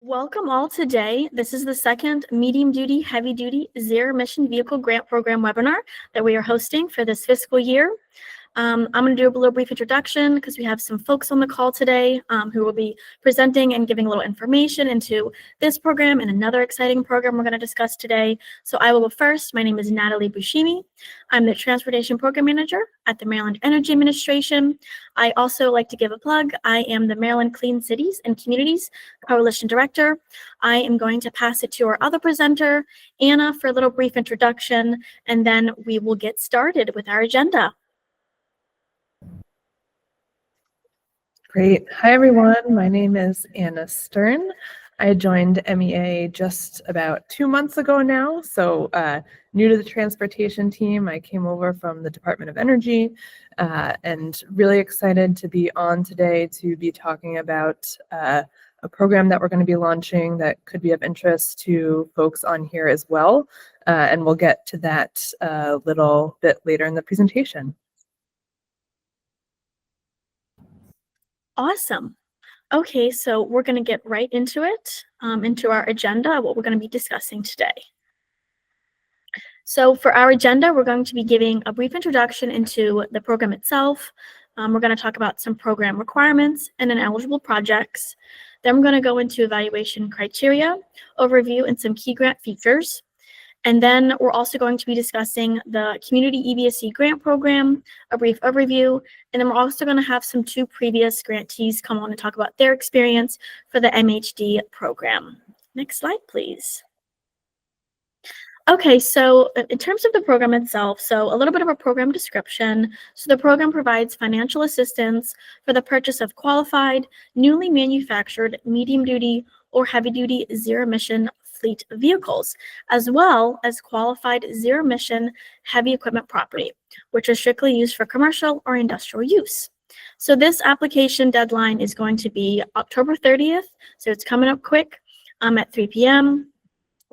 Welcome all today. This is the second medium duty, heavy duty, zero emission vehicle grant program webinar that we are hosting for this fiscal year. I'm going to do a little brief introduction because we have some folks on the call today who will be presenting and giving a little information into this program and another exciting program we're going to discuss today. So I will go first. My name is Natalie Buscemi. I'm the Transportation Program Manager at the Maryland Energy Administration. I also like to give a plug. I am the Maryland Clean Cities and Communities Coalition Director. I am going to pass it to our other presenter, Anna, for a little brief introduction, and then we will get started with our agenda. Great. Hi, everyone. My name is Anna Stern. I joined MEA just about 2 months ago now, so new to the transportation team. I came over from the Department of Energy and really excited to be on today to be talking about a program that we're going to be launching that could be of interest to folks on here as well. And we'll get to that a little bit later in the presentation. Awesome. Okay, so we're going to get right into it, into our agenda, what we're going to be discussing today. So for our agenda, we're going to be giving a brief introduction into the program itself. We're going to talk about some program requirements and ineligible projects. Then we're going to go into evaluation criteria, overview, and some key grant features. And then we're also going to be discussing the Community EVSE grant program, a brief overview, and then we're also going to have some two previous grantees come on and talk about their experience for the MHD program. Next slide, please. Okay, so in terms of the program itself, so a little bit of a program description. So the program provides financial assistance for the purchase of qualified, newly manufactured, medium-duty or heavy-duty zero-emission fleet vehicles, as well as qualified zero-emission heavy equipment property, which is strictly used for commercial or industrial use. So this application deadline is going to be October 30th, so it's coming up quick at 3 p.m.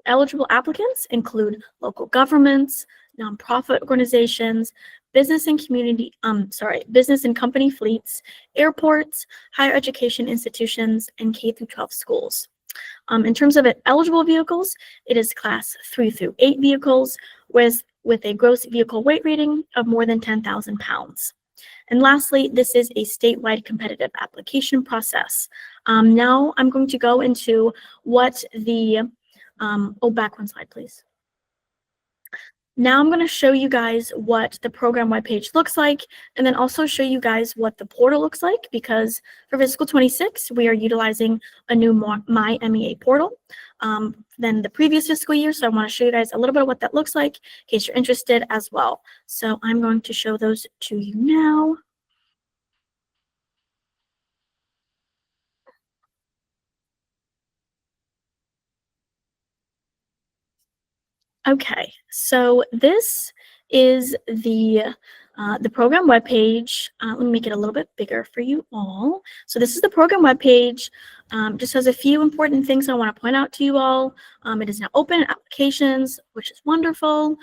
Eligible applicants include local governments, nonprofit organizations, business and company fleets, airports, higher education institutions, and K-12 schools. In terms of eligible vehicles, it is class 3 through 8 vehicles with a gross vehicle weight rating of more than 10,000 pounds. And lastly, this is a statewide competitive application process. Now I'm going to go into what the back one slide, please. Now I'm going to show you guys what the program webpage looks like, and then also show you guys what the portal looks like, because for fiscal 26, we are utilizing a new My MEA portal than the previous fiscal year. So I want to show you guys a little bit of what that looks like in case you're interested as well. So I'm going to show those to you now. Okay, so this is the program webpage. Let me make it a little bit bigger for you all. So this is the program webpage. Just has a few important things I want to point out to you all. It is now open applications, which is wonderful.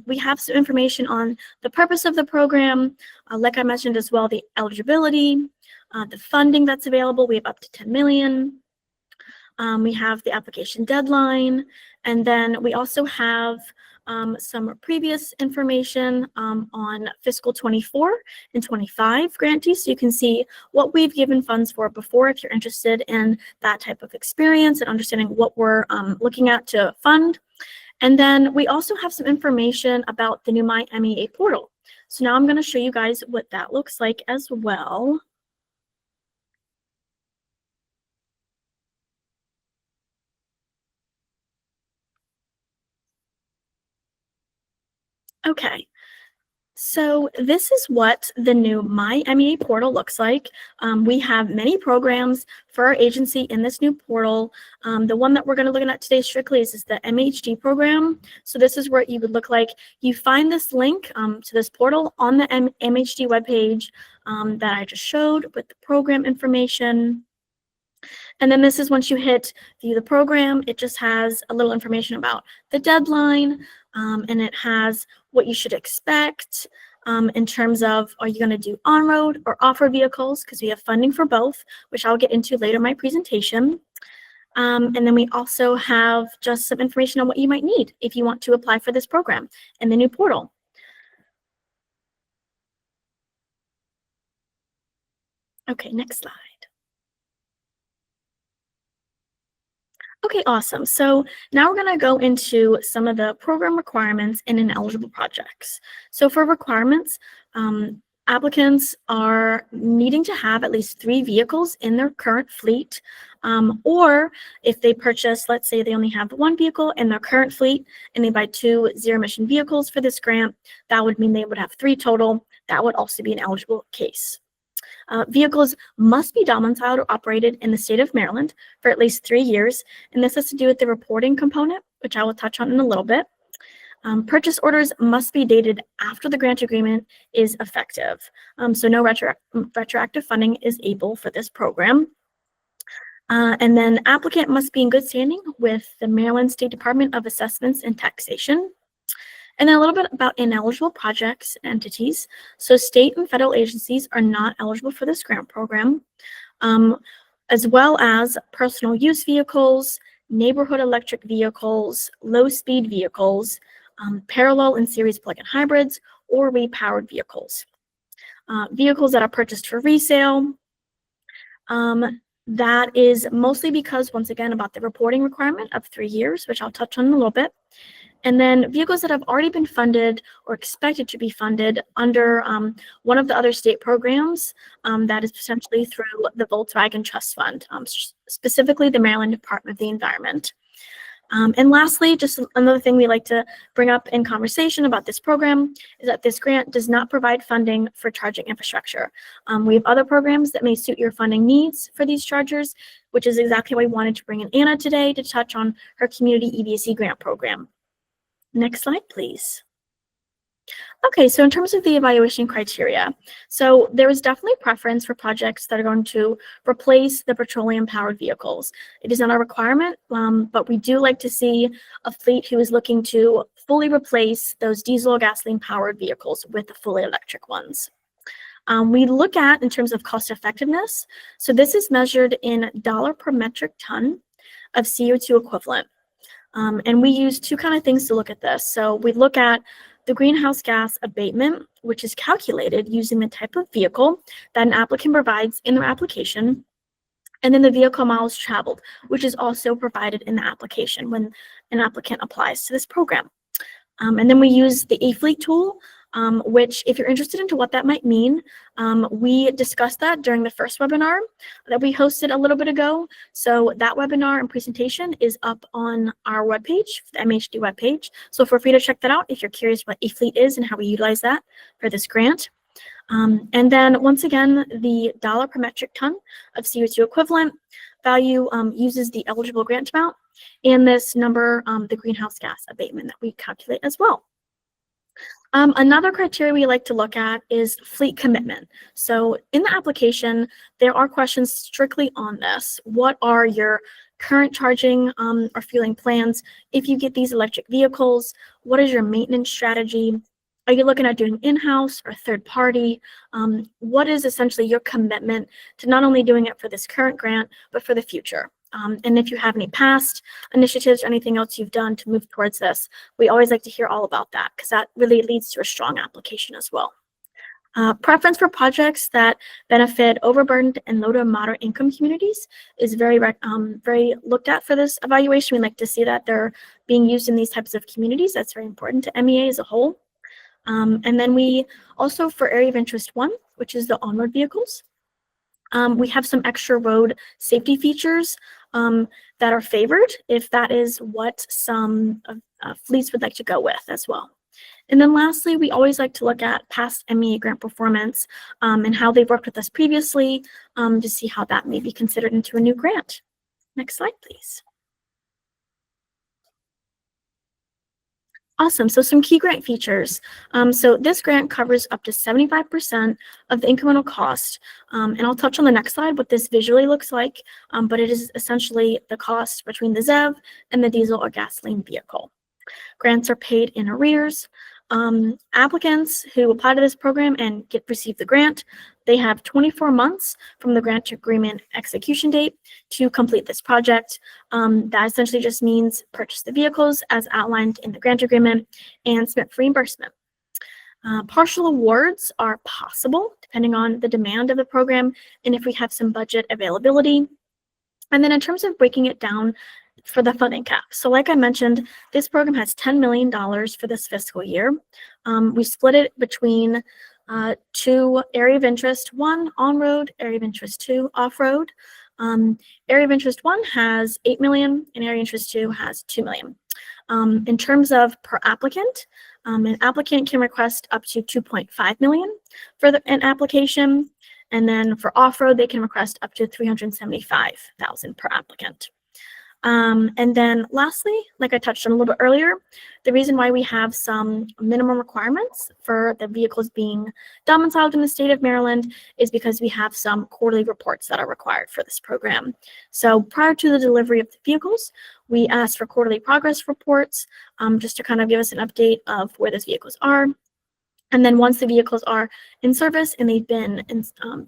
We have some information on the purpose of the program. Like I mentioned as well, the eligibility, the funding that's available. We have up to 10 million. We have the application deadline, and then we also have some previous information on fiscal 24 and 25 grantees, so you can see what we've given funds for before if you're interested in that type of experience and understanding what we're looking at to fund. And then we also have some information about the new My MEA portal. So now I'm going to show you guys what that looks like as well. Okay, so this is what the new My MEA portal looks like. We have many programs for our agency in this new portal. The one that we're going to look at today strictly is the MHD program. So this is what you would look like. You find this link to this portal on the MHD webpage that I just showed with the program information. And then this is once you hit view the program, it just has a little information about the deadline, and it has what you should expect in terms of, are you going to do on-road or off-road vehicles, because we have funding for both, which I'll get into later in my presentation. And then we also have just some information on what you might need if you want to apply for this program in the new portal. Okay, next slide. Okay, awesome. So now we're going to go into some of the program requirements and ineligible projects. So for requirements, applicants are needing to have at least 3 vehicles in their current fleet, or if they purchase, let's say they only have 1 vehicle in their current fleet and they buy 2 zero-emission vehicles for this grant, that would mean they would have 3 total. That would also be an eligible case. Vehicles must be domiciled or operated in the state of Maryland for at least 3 years, and this has to do with the reporting component, which I will touch on in a little bit. Purchase orders must be dated after the grant agreement is effective, so no retroactive funding is able for this program. And then applicant must be in good standing with the Maryland State Department of Assessments and Taxation. And then a little bit about ineligible projects and entities. So state and federal agencies are not eligible for this grant program, as well as personal use vehicles, neighborhood electric vehicles, low-speed vehicles, parallel and series plug-in hybrids, or repowered vehicles. Vehicles that are purchased for resale, that is mostly because, once again, about the reporting requirement of 3 years, which I'll touch on in a little bit. And then vehicles that have already been funded or expected to be funded under one of the other state programs, that is potentially through the Volkswagen Trust Fund, specifically the Maryland Department of the Environment. And lastly, just another thing we like to bring up in conversation about this program is that this grant does not provide funding for charging infrastructure. We have other programs that may suit your funding needs for these chargers, which is exactly why we wanted to bring in Anna today to touch on her community EVC grant program. Next slide, please. Okay, so in terms of the evaluation criteria, so there is definitely preference for projects that are going to replace the petroleum-powered vehicles. It is not a requirement, but we do like to see a fleet who is looking to fully replace those diesel or gasoline-powered vehicles with the fully electric ones. We look at, in terms of cost effectiveness, so this is measured in dollar per metric ton of CO2 equivalent. And we use 2 kind of things to look at this. So we look at the greenhouse gas abatement, which is calculated using the type of vehicle that an applicant provides in their application, and then the vehicle miles traveled, which is also provided in the application when an applicant applies to this program. And then we use the eFleet tool, which, if you're interested into what that might mean, we discussed that during the first webinar that we hosted a little bit ago. So that webinar and presentation is up on our webpage, the MHD webpage. So feel free to check that out if you're curious what eFleet is and how we utilize that for this grant. And then once again, the dollar per metric ton of CO2 equivalent value uses the eligible grant amount and this number, the greenhouse gas abatement that we calculate as well. Another criteria we like to look at is fleet commitment. So in the application, there are questions strictly on this. What are your current charging or fueling plans? If you get these electric vehicles, what is your maintenance strategy? Are you looking at doing in-house or third party? What is essentially your commitment to not only doing it for this current grant, but for the future? And if you have any past initiatives or anything else you've done to move towards this, we always like to hear all about that because that really leads to a strong application as well. Preference for projects that benefit overburdened and low to moderate income communities is very looked at for this evaluation. We like to see that they're being used in these types of communities. That's very important to MEA as a whole. And then we also, for area of interest 1, which is the onward vehicles, we have some extra road safety features that are favored if that is what some fleets would like to go with as well. And then lastly, we always like to look at past MEA grant performance and how they've worked with us previously to see how that may be considered into a new grant. Next slide, please. Awesome. So some key grant features. So this grant covers up to 75% of the incremental cost. And I'll touch on the next slide what this visually looks like, but it is essentially the cost between the ZEV and the diesel or gasoline vehicle. Grants are paid in arrears. Applicants who apply to this program and receive the grant they have 24 months from the grant agreement execution date to complete this project. That essentially just means purchase the vehicles as outlined in the grant agreement and submit for reimbursement. Partial awards are possible depending on the demand of the program and if we have some budget availability. And then in terms of breaking it down for the funding cap. So like I mentioned, this program has $10 million for this fiscal year. We split it between two area of interest, one on-road, area of interest two off-road. Area of interest one has 8 million and area of interest two has 2 million. In terms of per applicant, an applicant can request up to 2.5 million for an application. And then for off-road, they can request up to 375,000 per applicant. And then lastly, like I touched on a little bit earlier, the reason why we have some minimum requirements for the vehicles being domiciled in the state of Maryland is because we have some quarterly reports that are required for this program. So prior to the delivery of the vehicles, we ask for quarterly progress reports just to kind of give us an update of where those vehicles are. And then once the vehicles are in service and they've been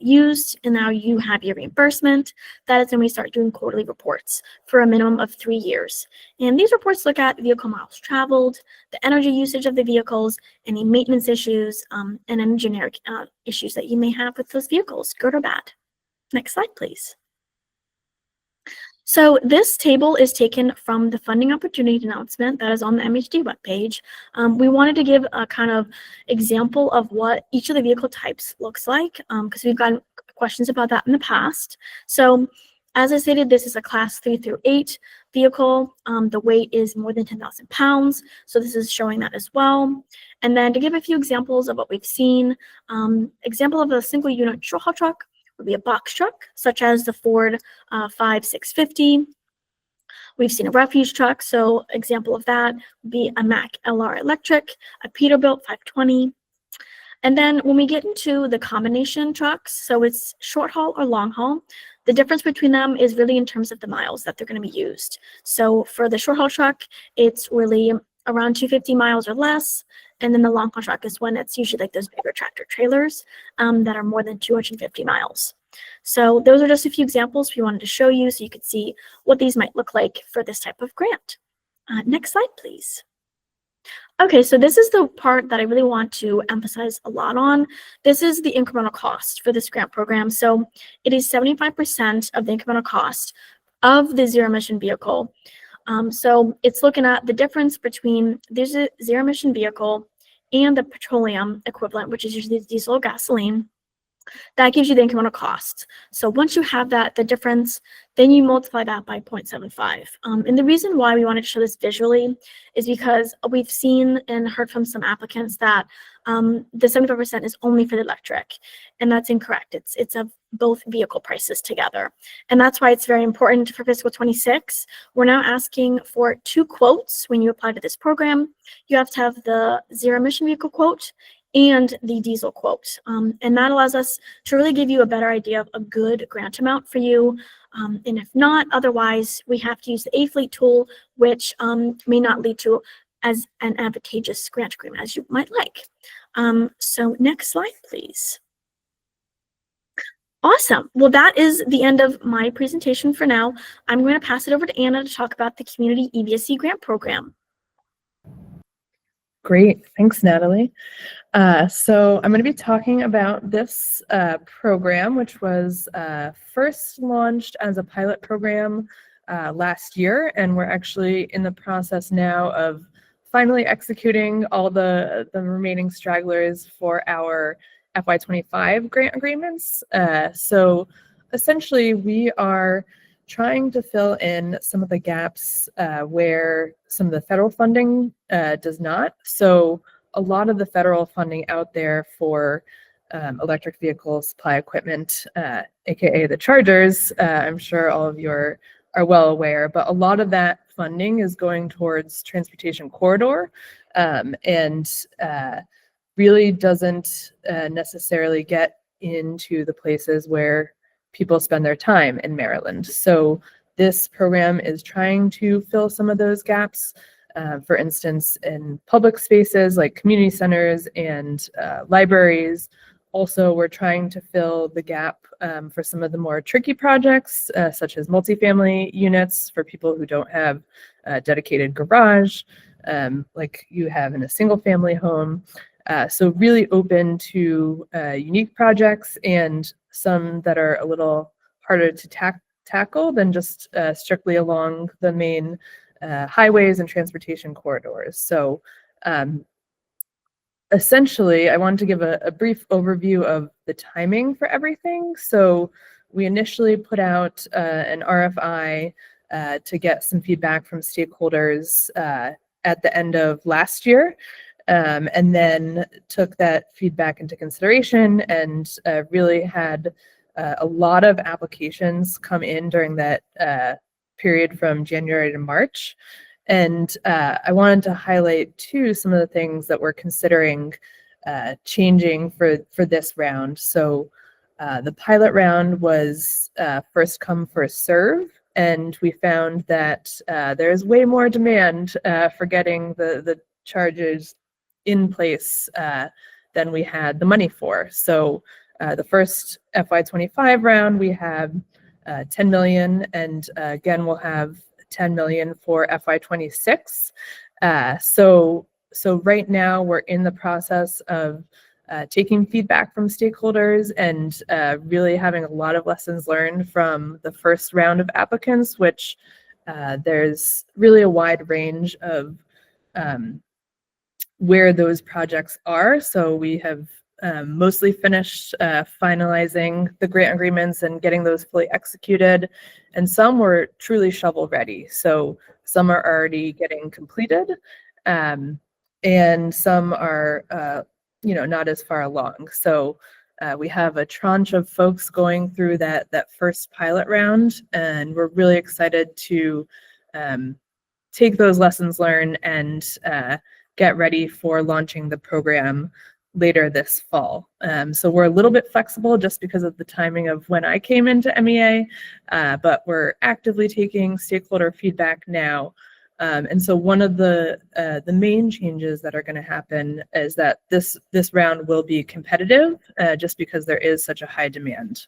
used and now you have your reimbursement, that is when we start doing quarterly reports for a minimum of 3 years. And these reports look at vehicle miles traveled, the energy usage of the vehicles, any maintenance issues, and any generic issues that you may have with those vehicles, good or bad. Next slide, please. So this table is taken from the funding opportunity announcement that is on the MHD webpage. We wanted to give a kind of example of what each of the vehicle types looks like because we've gotten questions about that in the past. So as I stated, this is a class 3 through 8 vehicle. The weight is more than 10,000 pounds. So this is showing that as well. And then to give a few examples of what we've seen, example of a single unit short haul truck would be a box truck, such as the Ford 5650. We've seen a refuse truck, so example of that would be a Mack LR Electric, a Peterbilt 520. And then when we get into the combination trucks, so it's short haul or long haul, the difference between them is really in terms of the miles that they're going to be used. So for the short haul truck, it's really around 250 miles or less. And then the long haul truck is when it's usually like those bigger tractor trailers that are more than 250 miles. So those are just a few examples we wanted to show you so you could see what these might look like for this type of grant. Next slide, please. Okay, so this is the part that I really want to emphasize a lot on. This is the incremental cost for this grant program. So it is 75% of the incremental cost of the zero emission vehicle. So it's looking at the difference between this zero emission vehicle and the petroleum equivalent, which is usually diesel or gasoline. That gives you the incremental cost. So once you have that, the difference, then you multiply that by 0.75. And the reason why we wanted to show this visually is because we've seen and heard from some applicants that the 75% is only for the electric, and that's incorrect. It's of both vehicle prices together. And that's why it's very important for fiscal 26. We're now asking for 2 quotes when you apply to this program. You have to have the zero emission vehicle quote and the diesel quote. And that allows us to really give you a better idea of a good grant amount for you. And if not, otherwise, we have to use the A-Fleet tool, which may not lead to as an advantageous grant agreement as you might like. So next slide, please. Awesome. Well, that is the end of my presentation for now. I'm going to pass it over to Anna to talk about the Community EVSE Grant Program. Great. Thanks, Natalie. So I'm going to be talking about this program, which was first launched as a pilot program last year, and we're actually in the process now of finally executing all the remaining stragglers for our FY25 grant agreements. So essentially, we are trying to fill in some of the gaps where some of the federal funding does not. So a lot of the federal funding out there for electric vehicle supply equipment, aka the chargers, I'm sure all of you are well aware, but a lot of that funding is going towards transportation corridor and really doesn't necessarily get into the places where people spend their time in Maryland. So this program is trying to fill some of those gaps. For instance, in public spaces like community centers and libraries, Also, we're trying to fill the gap for some of the more tricky projects, such as multifamily units for people who don't have a dedicated garage, like you have in a single family home. So really open to unique projects and some that are a little harder to tackle than just strictly along the main highways and transportation corridors. So essentially, I wanted to give a brief overview of the timing for everything. So we initially put out an RFI to get some feedback from stakeholders at the end of last year, and then took that feedback into consideration and really had a lot of applications come in during that period from January to March. And I wanted to highlight too some of the things that we're considering changing for this round. So the pilot round was first come, first serve, and we found that there's way more demand for getting the charges in place than we had the money for. So the first FY25 round, we have 10 million, and again, we'll have 10 million for FY26. So right now we're in the process of taking feedback from stakeholders and really having a lot of lessons learned from the first round of applicants, which there's really a wide range of where those projects are. So we have mostly finished finalizing the grant agreements and getting those fully executed, and some were truly shovel ready. So some are already getting completed, and some are not as far along. So we have a tranche of folks going through that first pilot round, and we're really excited to take those lessons learned and get ready for launching the program later this fall. So we're a little bit flexible just because of the timing of when I came into MEA, but we're actively taking stakeholder feedback now. And so one of the main changes that are going to happen is that this round will be competitive just because there is such a high demand.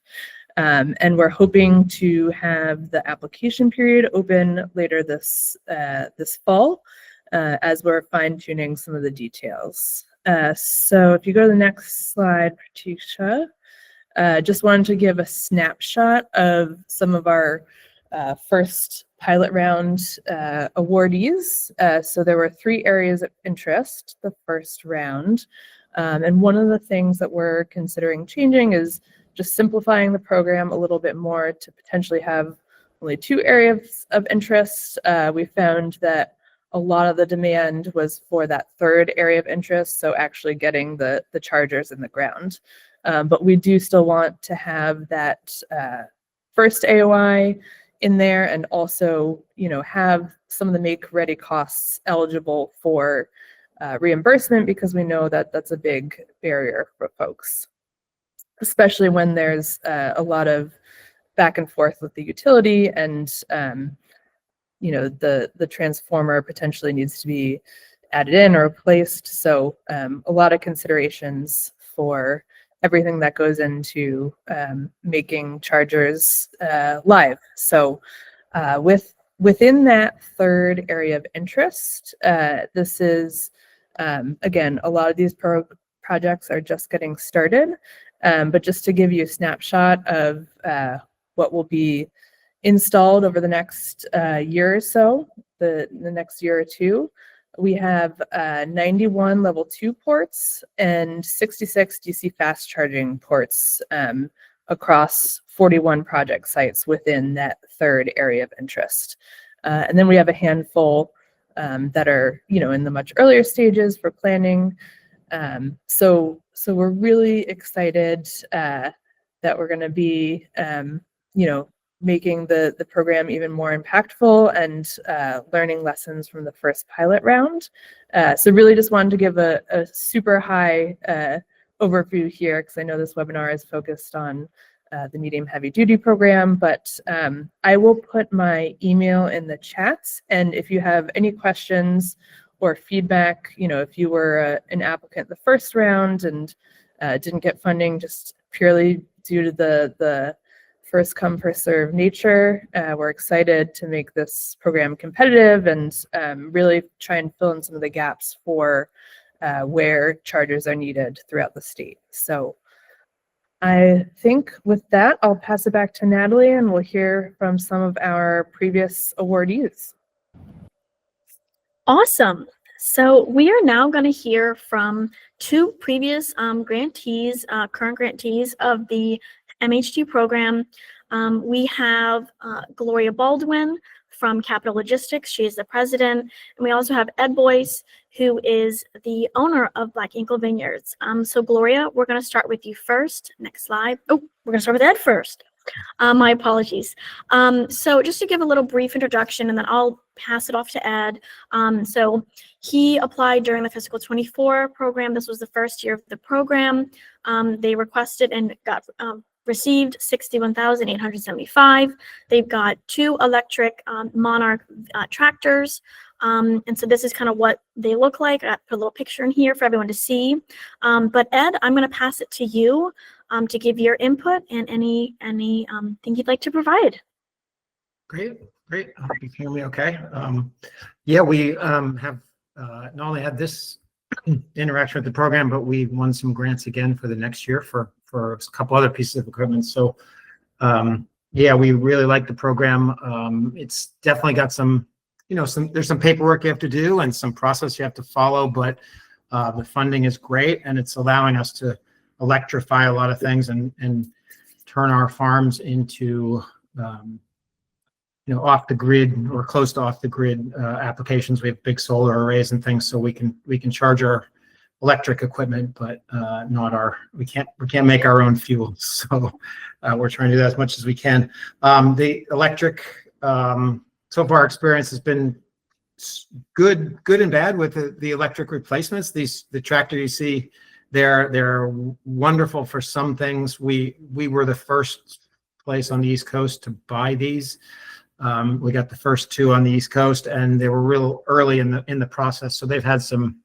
And we're hoping to have the application period open later this fall as we're fine-tuning some of the details. So if you go to the next slide, Pratisha, just wanted to give a snapshot of some of our first pilot round awardees. So there were 3 areas of interest the first round. And one of the things that we're considering changing is just simplifying the program a little bit more to potentially have only 2 areas of interest. We found that a lot of the demand was for that third area of interest, so actually getting the chargers in the ground. But we do still want to have that first AOI in there, and also, have some of the make-ready costs eligible for reimbursement, because we know that that's a big barrier for folks, especially when there's a lot of back and forth with the utility, and the transformer potentially needs to be added in or replaced. So a lot of considerations for everything that goes into making chargers live. So within that third area of interest, this is, again, a lot of these projects are just getting started, but just to give you a snapshot of what will be installed over the next year or so, the next year or two, we have 91 level 2 ports and 66 DC fast charging ports across 41 project sites within that third area of interest. And then we have a handful that are, in the much earlier stages for planning. So we're really excited that we're going to be, making the program even more impactful and learning lessons from the first pilot round. So really just wanted to give a super high overview here, because I know this webinar is focused on the medium heavy duty program, but I will put my email in the chats, and if you have any questions or feedback, if you were an applicant the first round and Didn't get funding just purely due to the first come, first serve nature. We're excited to make this program competitive and really try and fill in some of the gaps for where chargers are needed throughout the state. So I think with that, I'll pass it back to Natalie and we'll hear from some of our previous awardees. Awesome. So we are now going to hear from two previous grantees, current grantees of the MHT program. We have Gloria Baldwin from Capital Logistics. She is the president. And we also have Ed Boyce, who is the owner of Black Ankle Vineyards. So Gloria, we're going to start with you first. Next slide. Oh, we're going to start with Ed first. My apologies. So just to give a little brief introduction, and then I'll pass it off to Ed. So he applied during the fiscal 24 program. This was the first year of the program. They requested and got received $61,875. They've got 2 electric Monarch tractors. And so this is kind of what they look like. I put a little picture in here for everyone to see. But Ed, I'm going to pass it to you to give your input and any thing you'd like to provide. Great. I hope you can hear me okay. Yeah, we have not only had this interaction with the program, but we won some grants again for the next year for a couple other pieces of equipment. So yeah, we really like the program. It's definitely got some, there's some paperwork you have to do and some process you have to follow, but the funding is great and it's allowing us to electrify a lot of things and turn our farms into off the grid or close to off the grid applications. We have big solar arrays and things, so we can charge our electric equipment, but we can't make our own fuel. So we're trying to do that as much as we can. The electric, so far experience has been good and bad with the electric replacements. The tractor you see, they're wonderful for some things. We were the first place on the East Coast to buy these. We got the first 2 on the East Coast, and they were real early in the process. So they've had some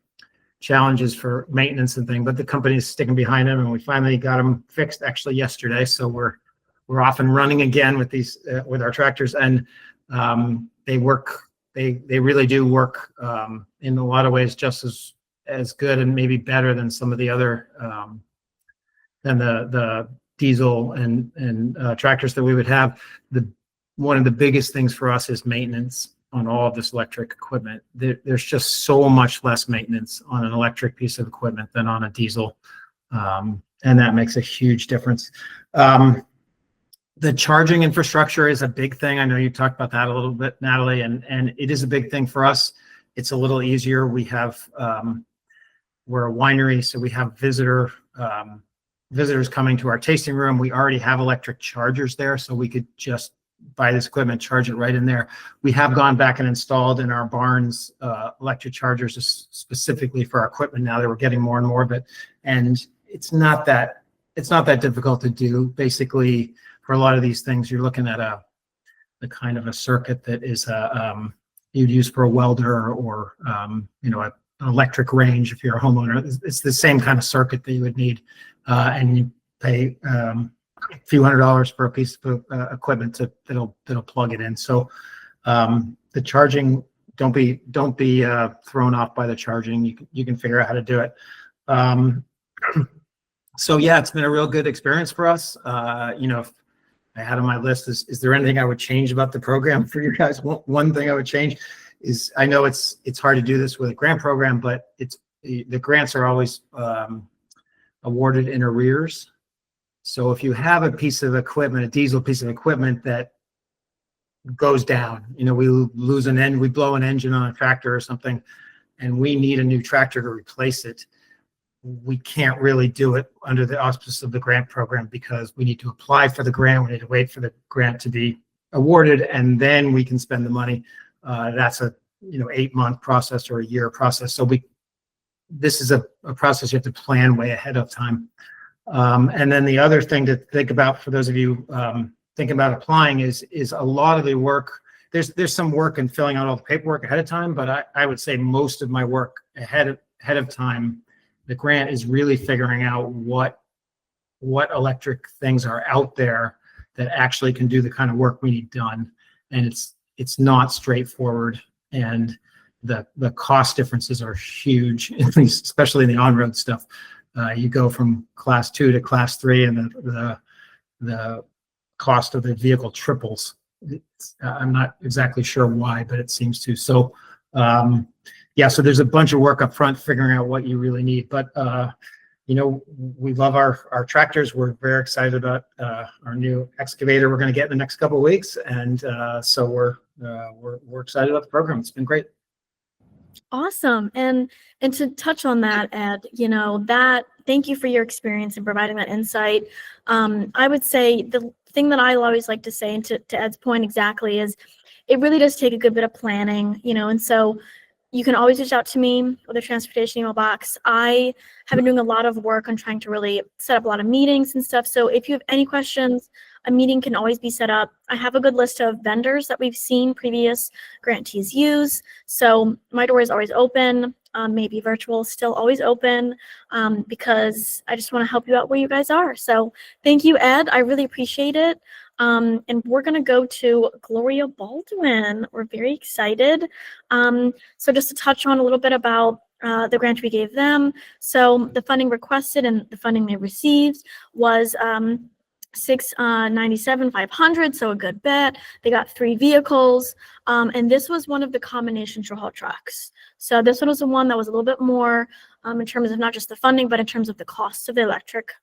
challenges for maintenance and things, but the company is sticking behind them, and we finally got them fixed actually yesterday. So we're off and running again with these with our tractors, and they work. They really do work in a lot of ways just as good and maybe better than some of the other than the diesel and tractors that we would have. One of the biggest things for us is maintenance on all of this electric equipment. There's just so much less maintenance on an electric piece of equipment than on a diesel, and that makes a huge difference. The charging infrastructure is a big thing. I know you talked about that a little bit, Natalie, and it is a big thing for us. It's a little easier. We have we're a winery, so we have visitors coming to our tasting room. We already have electric chargers there, so we could just buy this equipment, charge it right in there. We have gone back and installed in our barns electric chargers specifically for our equipment now that we're getting more and more of it. And it's not that difficult to do. Basically, for a lot of these things, you're looking at the kind of a circuit that is you'd use for a welder or an electric range if you're a homeowner. It's the same kind of circuit that you would need, and you pay a few $100s for a piece of equipment that'll plug it in. So the charging, don't be thrown off by the charging. You can figure out how to do it. So yeah, it's been a real good experience for us. If I had on my list is there anything I would change about the program for you guys? One thing I would change is, I know it's hard to do this with a grant program, but the grants are always awarded in arrears. So if you have a piece of equipment, a diesel piece of equipment that goes down, we lose we blow an engine on a tractor or something, and we need a new tractor to replace it, we can't really do it under the auspices of the grant program because we need to apply for the grant. We need to wait for the grant to be awarded, and then we can spend the money. That's a 8-month process or a year process. So this is a process you have to plan way ahead of time. And then the other thing to think about for those of you thinking about applying is a lot of the work. There's some work in filling out all the paperwork ahead of time, but I would say most of my work ahead of time the grant is really figuring out what electric things are out there that actually can do the kind of work we need done. And it's not straightforward. And the cost differences are huge, at least especially in the on-road stuff. You go from class 2 to class 3 and the cost of the vehicle triples. I'm not exactly sure why, but it seems to. So yeah, so there's a bunch of work up front figuring out what you really need. But you know, we love our tractors. We're very excited about our new excavator we're going to get in the next couple of weeks, and so we're excited about the program. It's been great. Awesome. And to touch on that, Ed, you know, that thank you for your experience in providing that insight. I would say the thing that I always like to say, and to Ed's point exactly, is it really does take a good bit of planning, you know, and so you can always reach out to me with a transportation email box. I have been doing a lot of work on trying to really set up a lot of meetings and stuff. So if you have any questions, a meeting can always be set up. I have a good list of vendors that we've seen previous grantees use. So my door is always open. Maybe virtual is still always open because I just want to help you out where you guys are. So thank you, Ed. I really appreciate it. And we're going to go to Gloria Baldwin. We're very excited. So just to touch on a little bit about the grant we gave them. So the funding requested and the funding they received was $697,500, so a good bit. They got 3 vehicles, and this was one of the combination short haul trucks. So this one was the one that was a little bit more in terms of not just the funding, but in terms of the cost of the electric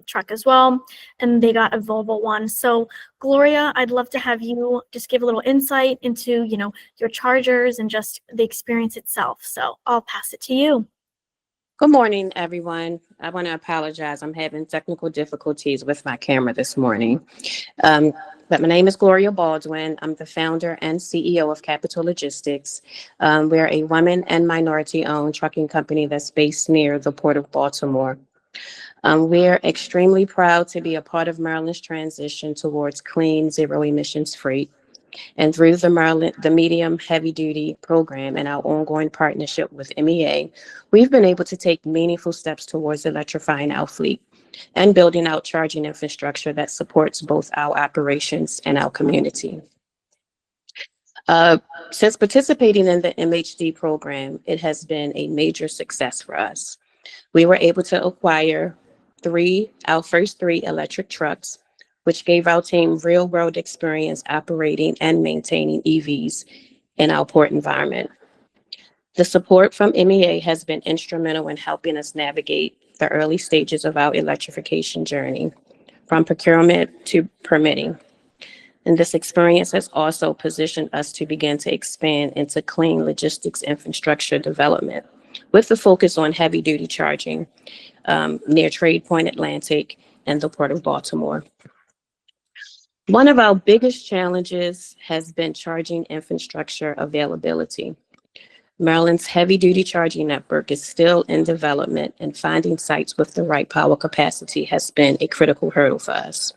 truck as well. And they got a Volvo one. So Gloria, I'd love to have you just give a little insight into, you know, your chargers and just the experience itself. So I'll pass it to you. Good morning, everyone. I want to apologize. I'm having technical difficulties with my camera this morning. But my name is Gloria Baldwin. I'm the founder and CEO of Capital Logistics. We're a women and minority-owned trucking company that's based near the Port of Baltimore. We're extremely proud to be a part of Maryland's transition towards clean, zero emissions freight. And through the medium heavy duty program and our ongoing partnership with MEA, we've been able to take meaningful steps towards electrifying our fleet and building out charging infrastructure that supports both our operations and our community. Since participating in the MHD program, it has been a major success for us. We were able to acquire our first 3 electric trucks, which gave our team real-world experience operating and maintaining EVs in our port environment. The support from MEA has been instrumental in helping us navigate the early stages of our electrification journey, from procurement to permitting. And this experience has also positioned us to begin to expand into clean logistics infrastructure development, with the focus on heavy-duty charging near Trade Point Atlantic and the Port of Baltimore. One of our biggest challenges has been charging infrastructure availability. Maryland's heavy-duty charging network is still in development, and finding sites with the right power capacity has been a critical hurdle for us.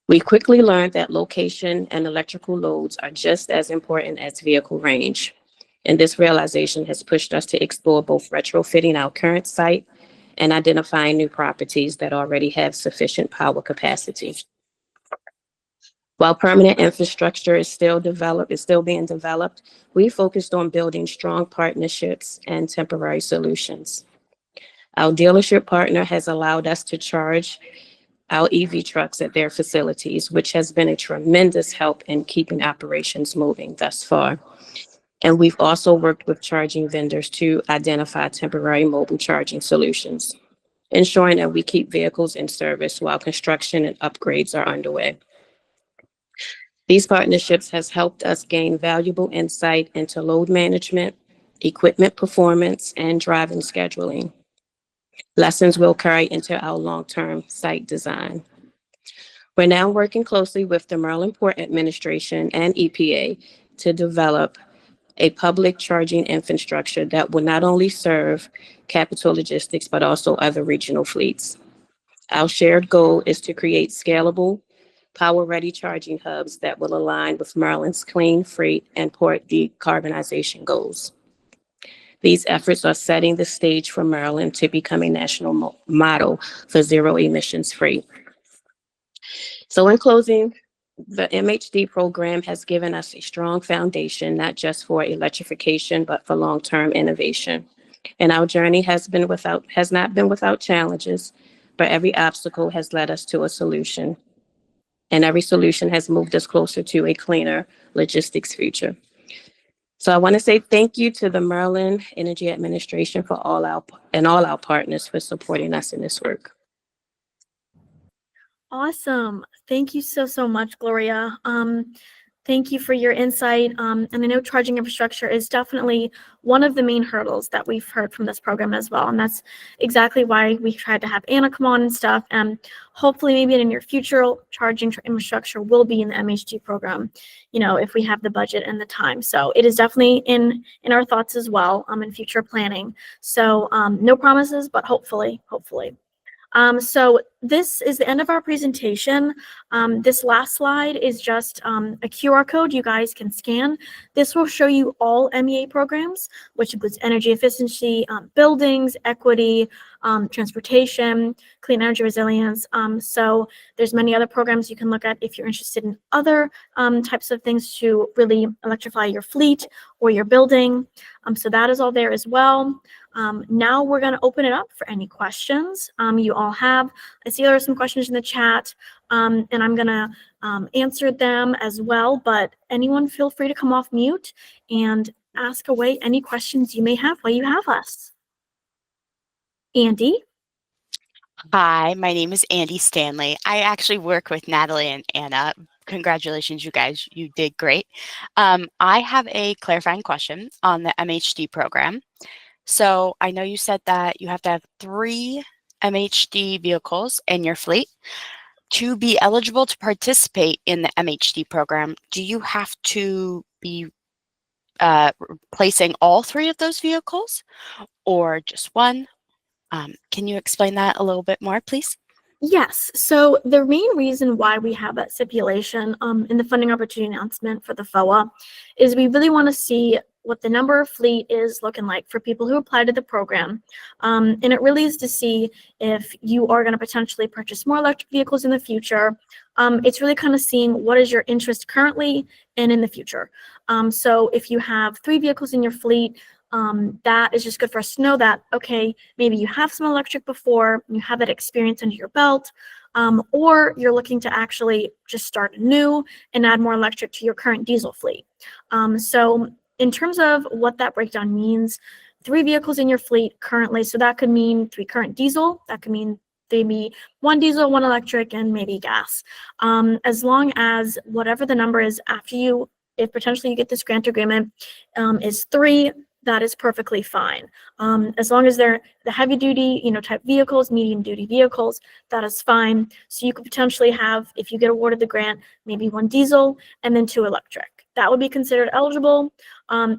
We quickly learned that location and electrical loads are just as important as vehicle range, and this realization has pushed us to explore both retrofitting our current site and identifying new properties that already have sufficient power capacity. While permanent infrastructure is still being developed, we focused on building strong partnerships and temporary solutions. Our dealership partner has allowed us to charge our EV trucks at their facilities, which has been a tremendous help in keeping operations moving thus far. And we've also worked with charging vendors to identify temporary mobile charging solutions, ensuring that we keep vehicles in service while construction and upgrades are underway. These partnerships has helped us gain valuable insight into load management, equipment performance, and driving scheduling. Lessons we'll carry into our long-term site design. We're now working closely with the Maryland Port Administration and EPA to develop a public charging infrastructure that will not only serve Capital Logistics, but also other regional fleets. Our shared goal is to create scalable, power-ready charging hubs that will align with Maryland's clean freight and port decarbonization goals. These efforts are setting the stage for Maryland to become a national model for zero emissions free. So in closing, the MHD program has given us a strong foundation, not just for electrification, but for long-term innovation. And our journey has not been without challenges, but every obstacle has led us to a solution. And every solution has moved us closer to a cleaner logistics future. So I want to say thank you to the Maryland Energy Administration for all our partners for supporting us in this work. Awesome. Thank you so much, Gloria. Thank you for your insight. And I know charging infrastructure is definitely one of the main hurdles that we've heard from this program as well. And that's exactly why we tried to have Anna come on and stuff. And hopefully maybe in the near future, charging infrastructure will be in the MHD program, if we have the budget and the time. So it is definitely in our thoughts as well, in future planning. So no promises, but hopefully. So this is the end of our presentation. This last slide is just a QR code you guys can scan. This will show you all MEA programs, which includes energy efficiency, buildings, equity, transportation, clean energy resilience. So there's many other programs you can look at if you're interested in other types of things to really electrify your fleet or your building. So that is all there as well. Now we're going to open it up for any questions you all have. I see there are some questions in the chat, and I'm going to answer them as well, but anyone feel free to come off mute and ask away any questions you may have while you have us. Andy? Hi, my name is Andy Stanley. I actually work with Natalie and Anna. Congratulations, you guys. You did great. I have a clarifying question on the MHD program. So I know you said that you have to have 3 MHD vehicles in your fleet. To be eligible to participate in the MHD program, do you have to be replacing all 3 of those vehicles or just one? Can you explain that a little bit more, please? Yes. So the main reason why we have that stipulation in the funding opportunity announcement for the FOA is we really want to see what the number of fleet is looking like for people who apply to the program. And it really is to see if you are going to potentially purchase more electric vehicles in the future. It's really kind of seeing what is your interest currently and in the future. So if you have 3 vehicles in your fleet, that is just good for us to know that, okay, maybe you have some electric before, you have that experience under your belt, or you're looking to actually just start new and add more electric to your current diesel fleet. So in terms of what that breakdown means, 3 vehicles in your fleet currently, so that could mean 3 current diesel, that could mean maybe 1 diesel, 1 electric, and maybe gas. As long as whatever the number is after you, if potentially you get this grant agreement, is 3, that is perfectly fine. As long as they're the heavy duty, type vehicles, medium duty vehicles, that is fine. So you could potentially have, if you get awarded the grant, maybe 1 diesel and then 2 electric. That would be considered eligible.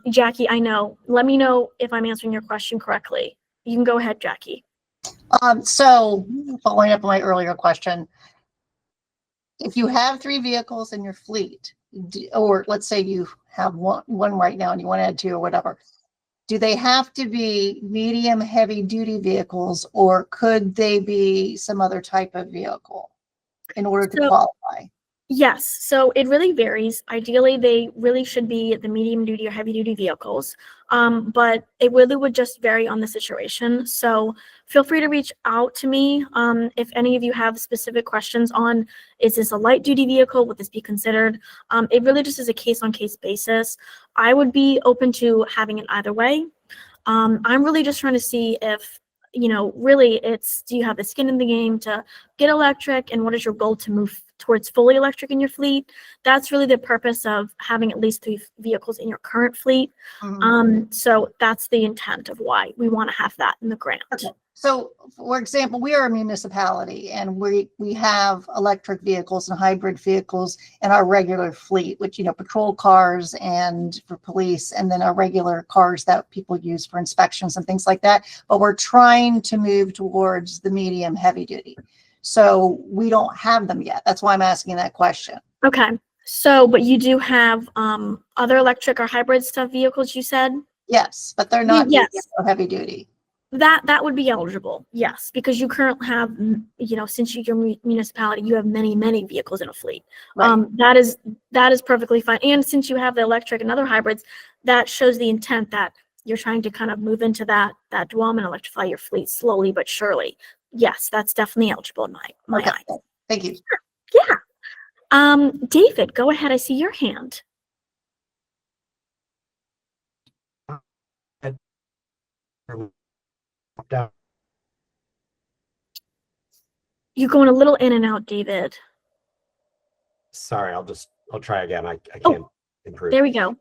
Jackie, I know. Let me know if I'm answering your question correctly. You can go ahead, Jackie. So following up on my earlier question, if you have 3 vehicles in your fleet, or let's say you have one right now and you want to add 2 or whatever, do they have to be medium heavy duty vehicles, or could they be some other type of vehicle in order to qualify? Yes, so it really varies. Ideally, they really should be the medium duty or heavy duty vehicles, but it really would just vary on the situation. So feel free to reach out to me if any of you have specific questions on, is this a light duty vehicle? Would this be considered? It really just is a case on case basis. I would be open to having it either way. I'm really just trying to see if, really it's, do you have the skin in the game to get electric, and what is your goal to move towards fully electric in your fleet? That's really the purpose of having at least 3 vehicles in your current fleet. So that's the intent of why we want to have that in the grant. Okay. So for example, we are a municipality and we have electric vehicles and hybrid vehicles in our regular fleet, which, patrol cars and for police, and then our regular cars that people use for inspections and things like that. But we're trying to move towards the medium heavy duty. So we don't have them yet. That's why I'm asking that question. Okay. So, but you do have other electric or hybrid stuff vehicles, you said? Yes, but they're not Yes. heavy duty. That would be eligible, yes, because you currently have, since you're a municipality, you have many vehicles in a fleet. Right. That is perfectly fine. And since you have the electric and other hybrids, that shows the intent that you're trying to kind of move into that realm and electrify your fleet slowly but surely. Yes, that's definitely eligible in my Okay. eyes. Thank you. Yeah. David, go ahead. I see your hand. You're going a little in and out, David. Sorry, I'll try again. I Oh, can't improve. There we go.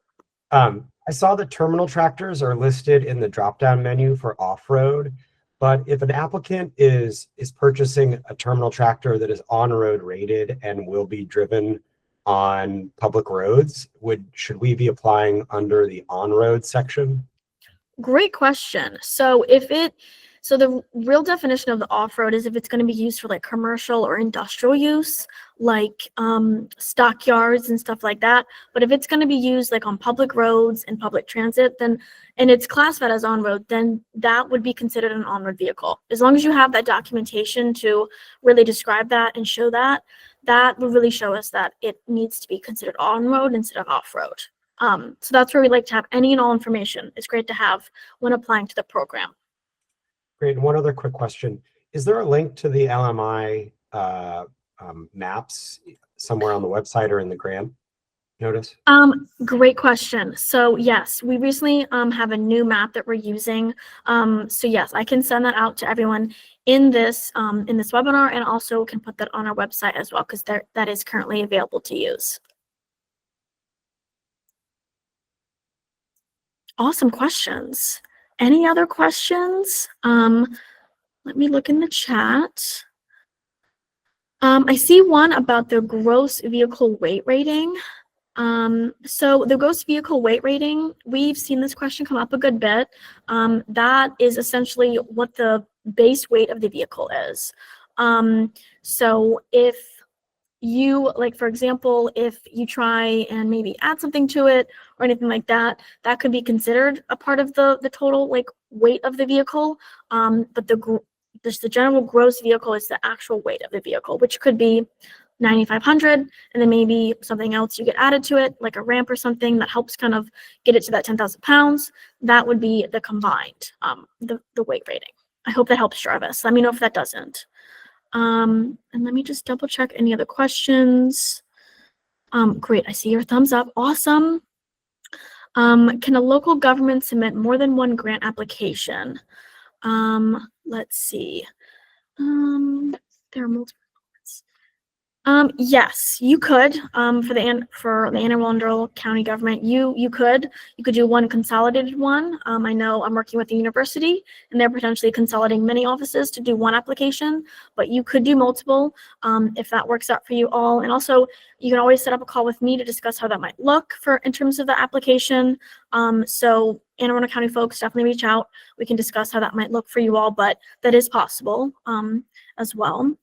I saw that terminal tractors are listed in the drop-down menu for off-road, but if an applicant is purchasing a terminal tractor that is on-road rated and will be driven on public roads, should we be applying under the on-road section? Great question. So the real definition of the off-road is if it's going to be used for like commercial or industrial use, like stockyards and stuff like that. But if it's going to be used like on public roads and public transit, then and it's classified as on-road, then that would be considered an on-road vehicle. As long as you have that documentation to really describe that and show that, that would really show us that it needs to be considered on-road instead of off-road. So that's where we like to have any and all information. It's great to have when applying to the program. Great. And one other quick question. Is there a link to the LMI maps somewhere on the website or in the grant notice? Great question. So yes, we recently have a new map that we're using. So yes, I can send that out to everyone in this webinar, and also can put that on our website as well, because that is currently available to use. Awesome questions. Any other questions? Let me look in the chat. I see one about the gross vehicle weight rating. So the gross vehicle weight rating, we've seen this question come up a good bit. That is essentially what the base weight of the vehicle is. So if you, like, for example, if you try and maybe add something to it or anything like that, that could be considered a part of the total like weight of the vehicle. But the general gross vehicle is the actual weight of the vehicle, which could be 9,500, and then maybe something else you get added to it, like a ramp or something that helps kind of get it to that 10,000 pounds. That would be the combined, the weight rating. I hope that helps, Jarvis. Let me know if that doesn't. And let me just double check any other questions. Great, I see your thumbs up. Awesome. Can a local government submit more than one grant application? Let's see. There are multiple. Yes, you could. For the Anne Arundel County government, you could do one consolidated one. I know I'm working with the university, and they're potentially consolidating many offices to do one application, but you could do multiple if that works out for you all. And also, you can always set up a call with me to discuss how that might look in terms of the application. So Anne Arundel County folks, definitely reach out. We can discuss how that might look for you all, but that is possible as well.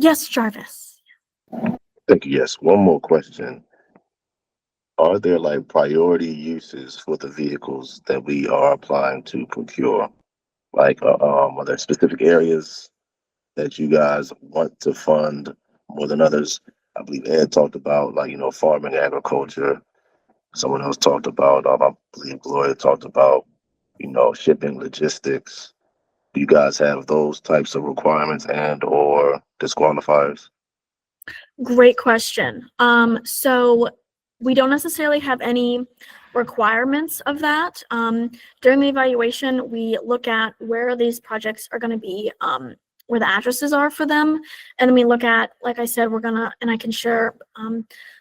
Yes, Jarvis. Thank you. Yes. One more question. Are there like priority uses for the vehicles that we are applying to procure? Like, are there specific areas that you guys want to fund more than others? I believe Ed talked about like, farming, agriculture. Someone else talked about, I believe Gloria talked about, shipping, logistics. Do you guys have those types of requirements and or disqualifiers? Great question. So we don't necessarily have any requirements of that. During the evaluation, we look at where these projects are going to be, where the addresses are for them, and then we look at, like I said, and I can share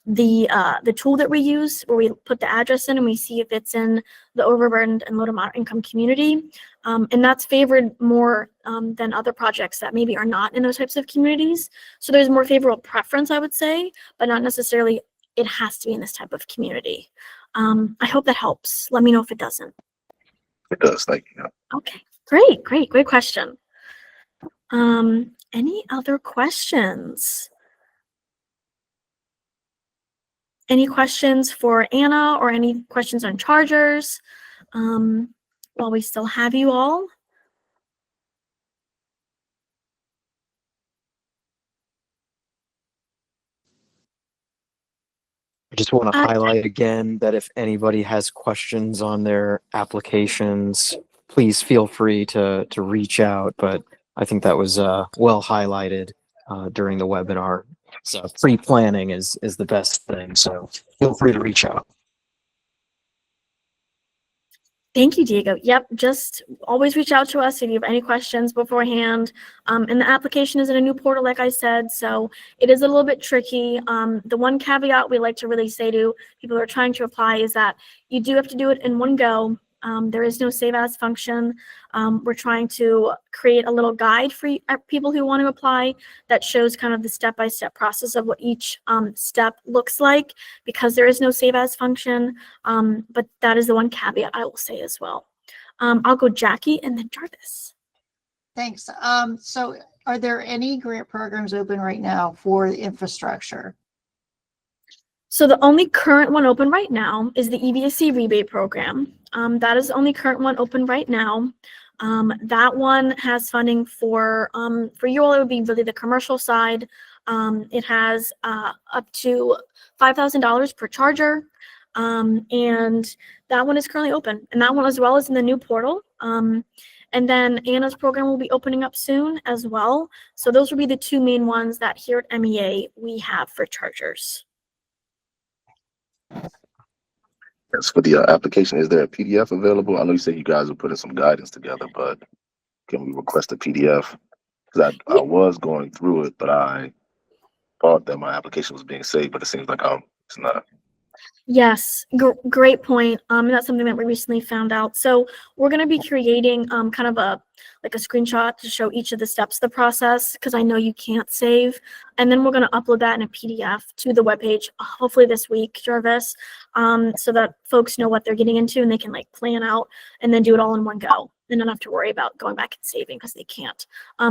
the tool that we use where we put the address in and we see if it's in the overburdened and low to moderate income community, and that's favored more than other projects that maybe are not in those types of communities. So there's more favorable preference, I would say, but not necessarily it has to be in this type of community. I hope that helps. Let me know if it doesn't. It does. Thank you. Okay, great question. Any other questions? Any questions for Anna or any questions on chargers while we still have you all? I just want to Uh, highlight again that if anybody has questions on their applications, please feel free to reach out. But I think that was well highlighted during the webinar. So pre-planning is the best thing. So feel free to reach out. Thank you, Diego. Yep, just always reach out to us if you have any questions beforehand. And the application is in a new portal, like I said, so it is a little bit tricky. The one caveat we like to really say to people who are trying to apply is that you do have to do it in one go. There is no save as function. We're trying to create a little guide for people who want to apply that shows kind of the step-by-step process of what each step looks like, because there is no save as function. But that is the one caveat I will say as well. I'll go Jackie and then Jarvis. Thanks. So are there any grant programs open right now for the infrastructure? So the only current one open right now is the EVSC rebate program. That is the only current one open right now. That one has funding for you all, it would be really the commercial side. It has up to $5,000 per charger. And that one is currently open. And that one as well is in the new portal. And then Anna's program will be opening up soon as well. So those will be the two main ones that here at MEA we have for chargers. As for the application, is there a PDF available? I know you said you guys are putting some guidance together, but can we request a PDF? Because I was going through it, but I thought that my application was being saved, but it seems like it's not. Yes, great point. That's something that we recently found out. So we're going to be creating kind of a screenshot to show each of the steps of the process, because I know you can't save. And then we're going to upload that in a PDF to the webpage, hopefully this week, Jarvis, so that folks know what they're getting into and they can plan out and then do it all in one go. And don't have to worry about going back and saving because they can't.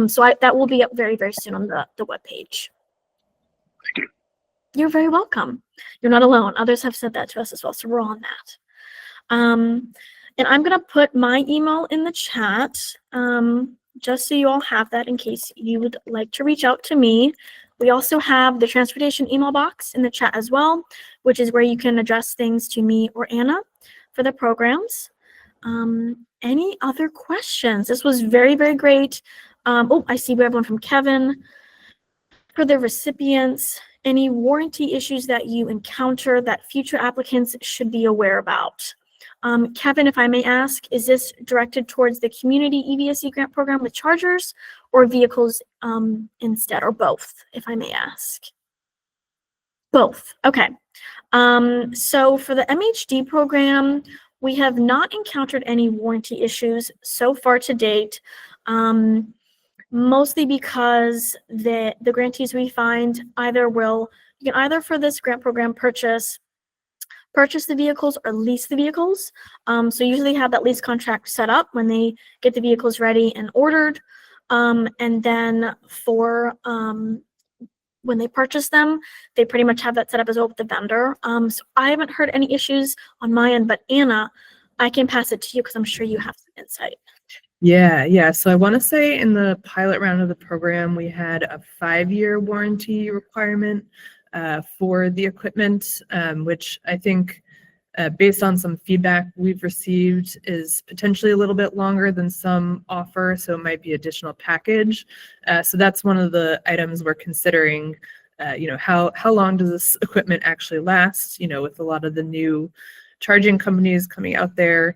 So that will be up very, very soon on the webpage. Thank you. You're very welcome. You're not alone. Others have said that to us as well, so we're on that. And I'm going to put my email in the chat, just so you all have that in case you would like to reach out to me. We also have the transportation email box in the chat as well, which is where you can address things to me or Anna for the programs. Any other questions? This was very, very great. Oh, I see we have one from Kevin. For the recipients, any warranty issues that you encounter that future applicants should be aware about? Kevin, if I may ask, is this directed towards the community EVSC grant program with chargers or vehicles instead, or both, if I may ask? Both, okay. So for the MHD program, we have not encountered any warranty issues so far to date. Mostly because the grantees we find you can either for this grant program purchase the vehicles or lease the vehicles. So usually have that lease contract set up when they get the vehicles ready and ordered. And then for when they purchase them, they pretty much have that set up as well with the vendor. So I haven't heard any issues on my end, but Anna, I can pass it to you because I'm sure you have some insight. Yeah. So I want to say in the pilot round of the program, we had a 5-year warranty requirement for the equipment, which I think based on some feedback we've received is potentially a little bit longer than some offer. So it might be additional package. So that's one of the items we're considering. How long does this equipment actually last? With a lot of the new charging companies coming out there.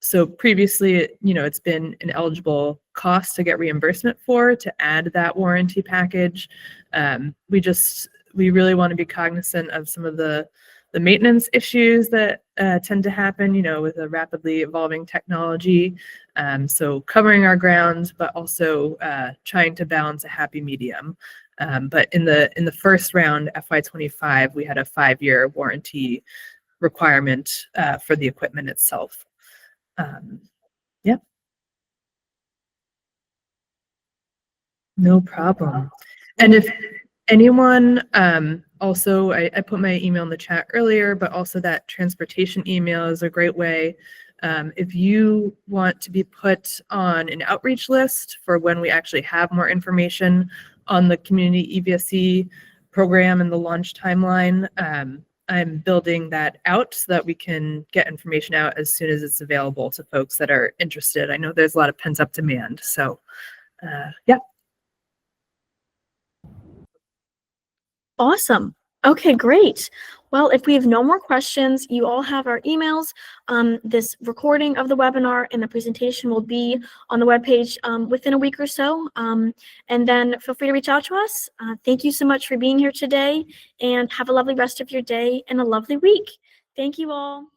So previously, it's been an eligible cost to get reimbursement to add that warranty package. We really want to be cognizant of some of the maintenance issues that tend to happen, with a rapidly evolving technology. So covering our ground, but also trying to balance a happy medium. But in the first round, FY25, we had a 5-year warranty requirement for the equipment itself. Yep. No problem. And if anyone, also, I put my email in the chat earlier, but also that transportation email is a great way. If you want to be put on an outreach list for when we actually have more information on the community EVSE program and the launch timeline, I'm building that out so that we can get information out as soon as it's available to folks that are interested. I know there's a lot of pent up demand, so yeah. Awesome. Okay, great. Well, if we have no more questions, you all have our emails. This recording of the webinar and the presentation will be on the webpage within a week or so. And then feel free to reach out to us. Thank you so much for being here today, and have a lovely rest of your day and a lovely week. Thank you all.